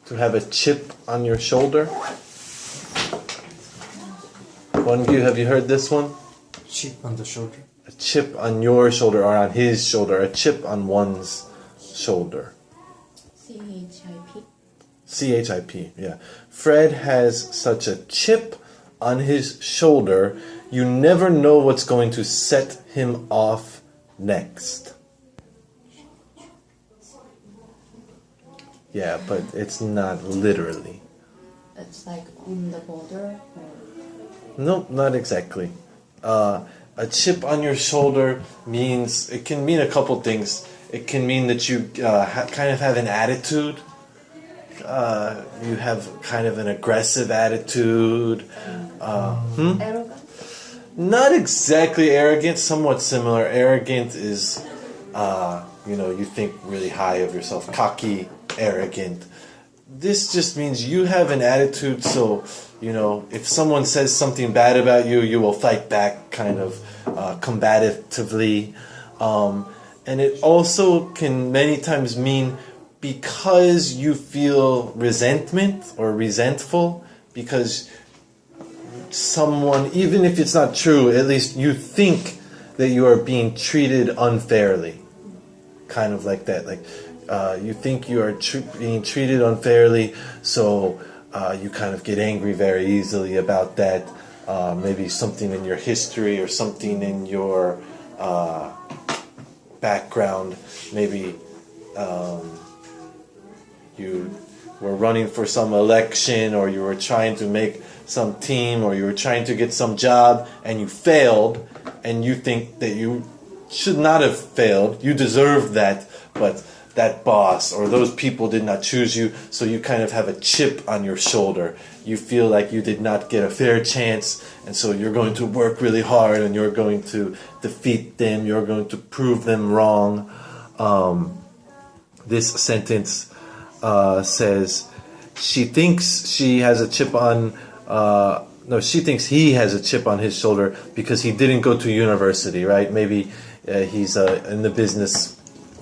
To have a chip on your shoulder? Won-gyu, have you heard this one? Chip on the shoulder. A chip on your shoulder or on his shoulder. A chip on one's shoulder. CHIP. CHIP, yeah. Fred has such a chip on his shoulder, you never know what's going to set him off next. Yeah, but it's not literally. It's like on the border. No, not exactly. A chip on your shoulder means, it can mean a couple things. It can mean that you kind of have an attitude. You have kind of an aggressive attitude. Arrogant? Not exactly arrogant, somewhat similar. Arrogant is, you think really high of yourself. Cocky, arrogant. This just means you have an attitude, so, if someone says something bad about you, you will fight back kind of combatively. And it also can many times mean because you feel resentment or resentful, because someone, even if it's not true, at least you think that you are being treated unfairly. Kind of like that. Like, you think you are being treated unfairly, so you kind of get angry very easily about that. Maybe something in your history or something in your background. Maybe you were running for some election, or you were trying to make some team, or you were trying to get some job and you failed, and you think that you should not have failed, you deserved that, but that boss or those people did not choose you, so you kind of have a chip on your shoulder. You feel like you did not get a fair chance, and so you're going to work really hard and you're going to defeat them, you're going to prove them wrong. This sentence says, she thinks she has a chip on, she thinks he has a chip on his shoulder because he didn't go to university, right? Maybe he's in the business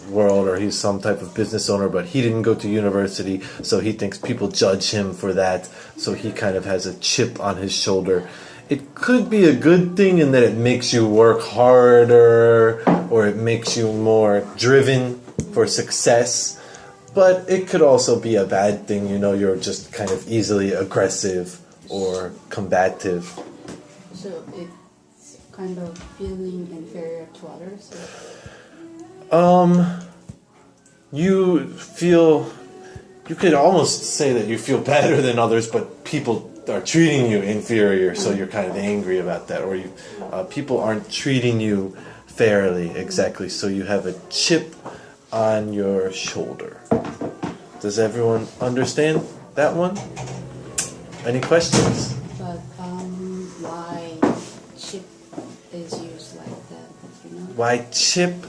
world, or he's some type of business owner, but he didn't go to university, so he thinks people judge him for that, so he kind of has a chip on his shoulder. It could be a good thing in that it makes you work harder, or it makes you more driven for success, but it could also be a bad thing, you're just kind of easily aggressive or combative. So it's kind of feeling inferior to others? You could almost say that you feel better than others, but people are treating you inferior, so you're kind of angry about that, or people aren't treating you fairly, exactly, so you have a chip on your shoulder. Does everyone understand that one? Any questions? But why chip is used like that, Why chip?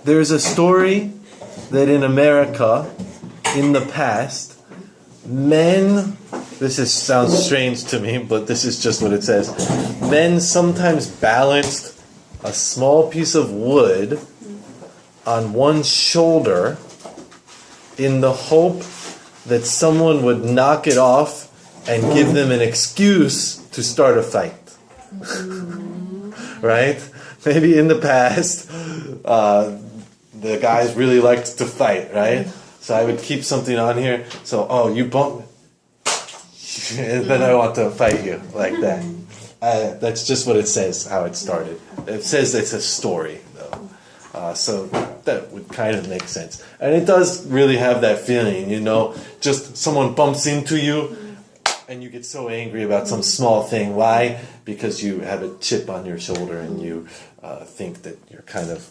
There's a story that in America, in the past, men, sounds strange to me, but this is just what it says, men sometimes balanced a small piece of wood on one shoulder in the hope that someone would knock it off and give them an excuse to start a fight. Right? Maybe in the past, the guys really liked to fight, right? So I would keep something on here. So, you bumped, and then I want to fight you, like that. That's just what it says, how it started. It says it's a story, though. So that would kind of make sense. And it does really have that feeling, just someone bumps into you, and you get so angry about some small thing. Why? Because you have a chip on your shoulder, and you think that you're kind of